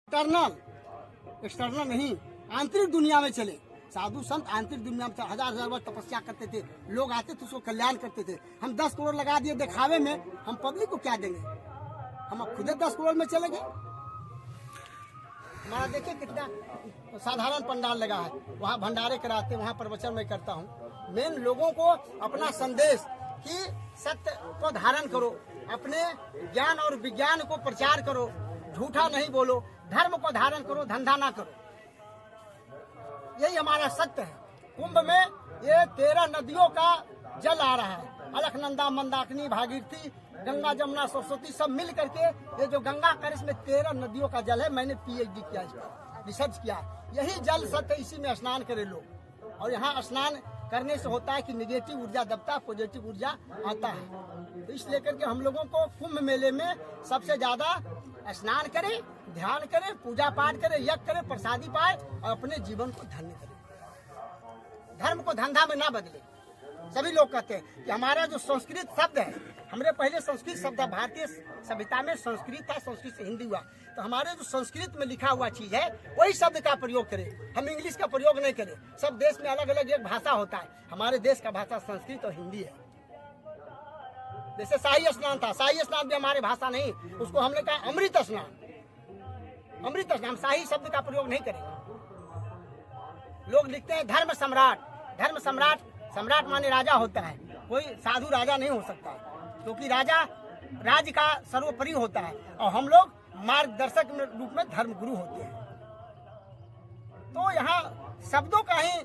External नहीं, आंतरिक दुनिया में चले। साधु संत आंतरिक दुनिया में हजार हजार वर्ष तपस्या करते थे, लोग आते थे उसको कल्याण करते थे। हम 10 करोड़ लगा दिए दिखावे में, हम पब्लिक को क्या देंगे? हम अब खुद 10 करोड़ में चले गए। हमारा देखिए कितना साधारण पंडाल लगा है, वहाँ भंडारे कराते, वहाँ प्रवचन मैं करता हूँ। मेन लोगों को अपना संदेश कि सत्य को धारण करो, अपने ज्ञान और विज्ञान को प्रचार करो, झूठा नहीं बोलो, धर्म को धारण करो, धंधा ना करो। यही हमारा सत्य है। कुंभ में ये 13 नदियों का जल आ रहा है, अलकनंदा, मंदाकिनी, भागीरथी, गंगा, जमुना, सरस्वती सब मिल करके ये जो गंगा कर, इसमें 13 नदियों का जल है। मैंने PhD किया, इस पर रिसर्च किया। यही जल सत्य, इसी में स्नान करे लोग। और यहाँ स्नान करने से होता है कि निगेटिव ऊर्जा दबता है, पॉजिटिव ऊर्जा आता है। तो इस लेकर के हम लोगों को कुंभ मेले में सबसे ज्यादा स्नान करें, ध्यान करें, पूजा पाठ करें, यज्ञ करें, प्रसादी पाए और अपने जीवन को धन्य करें। धर्म को धंधा में ना बदले। सभी लोग कहते हैं कि हमारा जो संस्कृत शब्द है, हमरे पहले संस्कृत शब्द है, भारतीय सभ्यता में संस्कृत था, संस्कृत से हिंदी हुआ। तो हमारे जो संस्कृत में लिखा हुआ चीज है वही शब्द का प्रयोग करें, हम इंग्लिश का प्रयोग नहीं करें। सब देश में अलग अलग एक भाषा होता है, हमारे देश का भाषा संस्कृत और हिंदी है। जैसे शाही स्नान था, शाही स्नान भी हमारी भाषा नहीं, उसको हमने कहा अमृत स्नान। अमृत स्नान, हम शाही शब्द का प्रयोग नहीं करेंगे। लोग लिखते हैं धर्म सम्राट। धर्म सम्राट, सम्राट माने राजा होता है, कोई साधु राजा नहीं हो सकता, क्योंकि राजा राज्य का सर्वोपरि होता है और हम लोग मार्गदर्शक रूप में धर्म गुरु होते हैं। तो यहाँ शब्दों का ही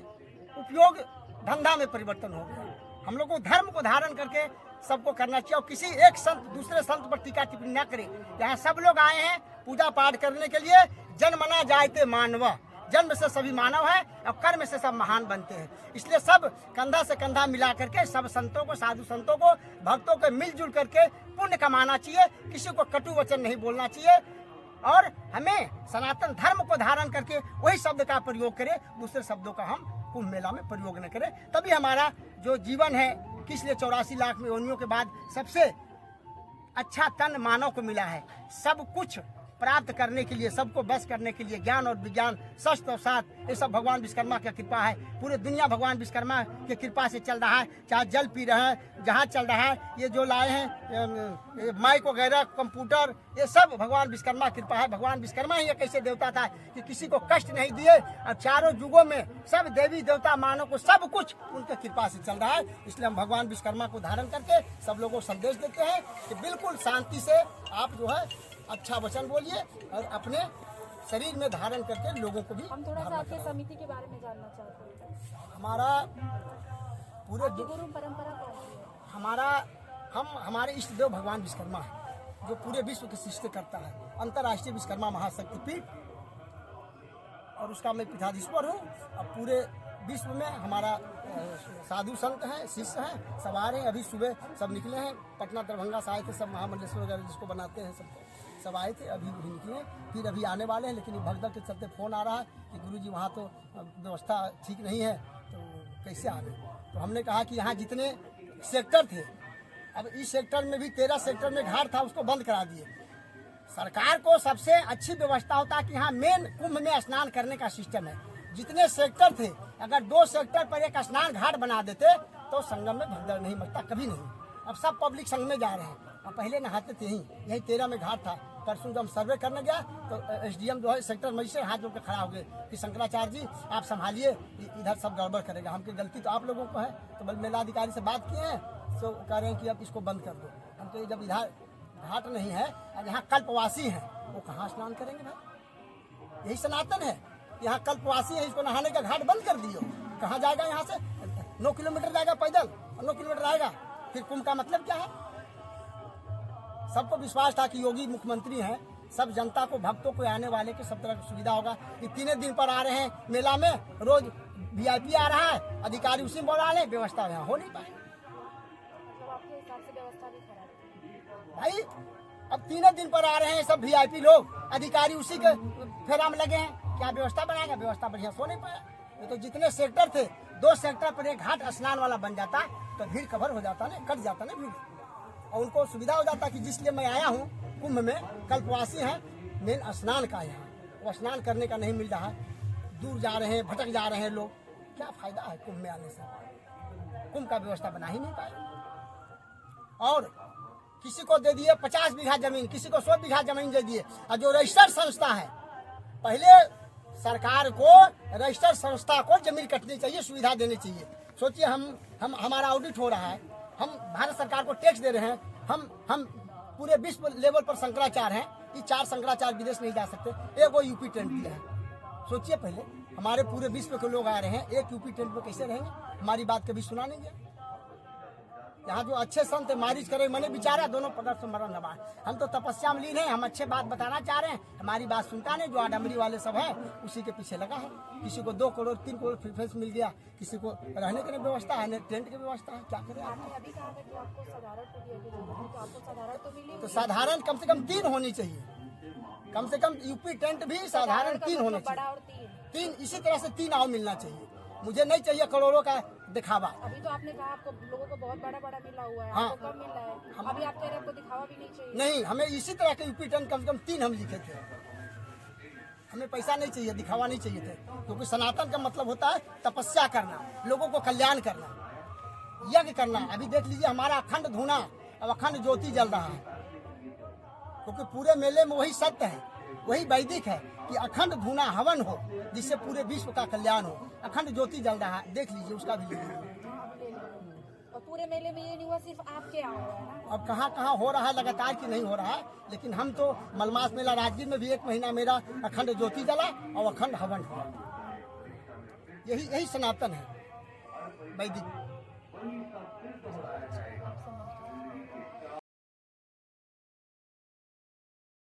उपयोग धंधा में परिवर्तन हो गया। हम लोग को धर्म को धारण करके सबको करना चाहिए और किसी एक संत दूसरे संत पर टीका टिप्पणी न करे। यहाँ सब लोग आए हैं पूजा पाठ करने के लिए। जन्मना जायते मानव, जन्म से सभी मानव है और कर्म से सब महान बनते हैं। इसलिए सब कंधा से कंधा मिला करके सब संतों को, साधु संतों को, भक्तों को मिलजुल करके पुण्य कमाना चाहिए। किसी को कटु वचन नहीं बोलना चाहिए और हमें सनातन धर्म को धारण करके वही शब्द का प्रयोग करें, दूसरे शब्दों का हम कुंभ मेला में प्रयोग न करें। तभी हमारा जो जीवन है, किसलिए 84 लाख में योनियों के बाद सबसे अच्छा तन मानव को मिला है। सब कुछ प्राप्त करने के लिए, सबको बस करने के लिए ज्ञान और विज्ञान, शस्त्र और साथ, ये सब भगवान विश्वकर्मा की कृपा है। पूरे दुनिया भगवान विश्वकर्मा की कृपा से चल रहा है। चाहे जल पी रहे हैं, जहाज चल रहा है, ये जो लाए हैं माइक वगैरह, कंप्यूटर, ये सब भगवान विश्वकर्मा की कृपा है। भगवान विश्वकर्मा ही एक ऐसे देवता था कि किसी को कष्ट नहीं दिए और चारों युगों में सब देवी देवता मानव को सब कुछ उनके कृपा से चल रहा है। इसलिए हम भगवान विश्वकर्मा को धारण करके सब लोगों को संदेश देते हैं कि बिल्कुल शांति से आप जो है अच्छा वचन बोलिए और अपने शरीर में धारण करके लोगों को भी। हम थोड़ा सा आपके समिति के बारे में जानना चाहते हैं। हमारा पूरे गुरु परंपरा कौन सी है? हमारे इष्ट देव भगवान विश्वकर्मा है, जो पूरे विश्व की सृष्टि करता है। अंतर्राष्ट्रीय विश्वकर्मा महाशक्तिपीठ और उसका मैं पीठाधीश्वर हूँ। अब पूरे विश्व में हमारा साधु संत हैं, शिष्य हैं, सब आ रहे हैं। अभी सुबह सब निकले हैं, पटना दरभंगा से आए थे सब, महामंडलेश्वर वगैरह जिसको बनाते हैं सब आए थे, अभी भी निकले हैं, फिर अभी आने वाले हैं। लेकिन भगदड़ के चलते फ़ोन आ रहा है कि गुरुजी वहाँ तो व्यवस्था ठीक नहीं है, तो कैसे आ गए। तो हमने कहा कि यहाँ जितने सेक्टर थे, अब इस सेक्टर में भी 13 सेक्टर में घाट था, उसको बंद करा दिए। सरकार को सबसे अच्छी व्यवस्था होता है कि यहाँ मेन कुंभ में स्नान करने का सिस्टम है। जितने सेक्टर थे, अगर 2 सेक्टर पर एक स्नान घाट बना देते तो संगम में भगदड़ नहीं मचता, कभी नहीं। अब सब पब्लिक संग में जा रहे हैं, अब पहले नहाते थे यही 13 में घाट था। परसों जब हम सर्वे करने गया तो SDM जो है सेक्टर मई से हाथ जोड़ के खड़ा हो गए कि शंकराचार्य जी आप संभालिए, इधर सब गड़बड़ करेगा। हमकी गलती तो आप लोगों को है। तो बल मेलाधिकारी से बात किए हैं, तो कह रहे हैं कि अब इसको बंद कर दो। हम तो जब इधर घाट नहीं है और यहाँ कल्पवासी हैं, वो कहाँ स्नान करेंगे भाई? यही सनातन है, यहाँ कल्पवासी है, इसको नहाने का घाट बंद कर दियो। कहाँ जाएगा? यहाँ से 9 किलोमीटर जाएगा पैदल और 9 किलोमीटर आएगा। फिर कुंभ का मतलब क्या है? सबको विश्वास था कि योगी मुख्यमंत्री हैं, सब जनता को, भक्तों को, आने वाले के सब तरह की सुविधा होगा। ये 3 दिन पर आ रहे हैं मेला में, रोज VIP आ रहा है, अधिकारी उसी में बोला रहे, व्यवस्था यहाँ हो नहीं पाए। आपके हिसाब से व्यवस्था भी खराब है भाई। अब 3 दिन पर आ रहे हैं सब VIP लोग, अधिकारी उसी के फेरा में लगे हैं। क्या व्यवस्था बनाएगा? व्यवस्था बढ़िया सो नहीं पाया। ये तो जितने सेक्टर थे, 2 सेक्टर पर एक घाट स्नान वाला बन जाता तो भीड़ कवर हो जाता ना, कट जाता ना भीड़, और उनको सुविधा हो जाता कि जिसलिए मैं आया हूँ कुंभ में, कल्पवासी हैं, मेन स्नान का यहाँ वो स्नान करने का नहीं मिल रहा है, दूर जा रहे हैं, भटक जा रहे हैं लोग। क्या फायदा है कुंभ में आने से? कुंभ का व्यवस्था बना ही नहीं पाए। और किसी को दे दिए 50 बीघा जमीन, किसी को 100 बीघा जमीन दे दिए। और जो रजिस्टर्ड संस्था है, पहले सरकार को रजिस्टर्ड संस्था को जमीन कटनी चाहिए, सुविधा देनी चाहिए। सोचिए हम हमारा ऑडिट हो रहा है, हम भारत सरकार को टैक्स दे रहे हैं, हम पूरे विश्व लेवल पर शंकराचार्य हैं, ये 4 शंकराचार्य विदेश नहीं जा सकते, एक वो यूपी टेंट दिया है। सोचिए पहले हमारे पूरे विश्व के लोग आ रहे हैं, एक यूपी टेंट में कैसे रहेंगे? हमारी बात कभी सुना नहीं गया। यहाँ जो अच्छे संत मारिज करे मैंने बिचारा दोनों पदर से मरण नवा। हम तो तपस्या में लीन हैं, हम अच्छे बात बताना चाह रहे हैं, हमारी बात सुनता नहीं। जो आडमरी वाले सब हैं उसी के पीछे लगा है। किसी को 2 करोड़ 3 करोड़ प्रेफरेंस मिल गया, किसी को रहने की व्यवस्था है, टेंट की व्यवस्था है, क्या करें? आपने अभी कहा था कि आपको साधारण तो दिया गया, तो आपको साधारण तो मिली। तो साधारण कम से कम 3 होनी चाहिए, कम से कम यूपी टेंट भी साधारण 3 होने बड़ा और चाहिए। 3 इसी तरह से 3 और मिलना चाहिए। मुझे नहीं चाहिए करोड़ों का दिखावा। अभी तो आपने कहा आपको लोगों को बहुत बड़ा बड़ा मिला हुआ है, हाँ। आपको कम मिल रहा है। अभी आप कह रहे हैं आपको दिखावा भी नहीं चाहिए। नहीं, हमें इसी तरह के यूपी टेंट कम से कम 3 हम लिखे थे। हमें पैसा नहीं चाहिए, दिखावा नहीं चाहिए थे, क्योंकि सनातन का मतलब होता है तपस्या करना, लोगों को कल्याण करना, यज्ञ करना। अभी देख लीजिए हमारा अखंड धूना अब अखंड ज्योति जल रहा है, क्योंकि पूरे मेले में वही सत्य है, वही वैदिक है कि अखंड धूना हवन हो, जिससे पूरे विश्व का कल्याण हो। अखंड ज्योति जल रहा है, देख लीजिए, उसका भी ले लीजिए। और पूरे मेले में ये नहीं हुआ, सिर्फ आपके यहाँ हुआ है ना? अब कहाँ हो रहा है, लगातार की नहीं हो रहा है, लेकिन हम तो मलमास मेला राजगीर में भी 1 महीना मेरा अखंड ज्योति जला और अखंड हवन हुआ। यही सनातन है वैदिक।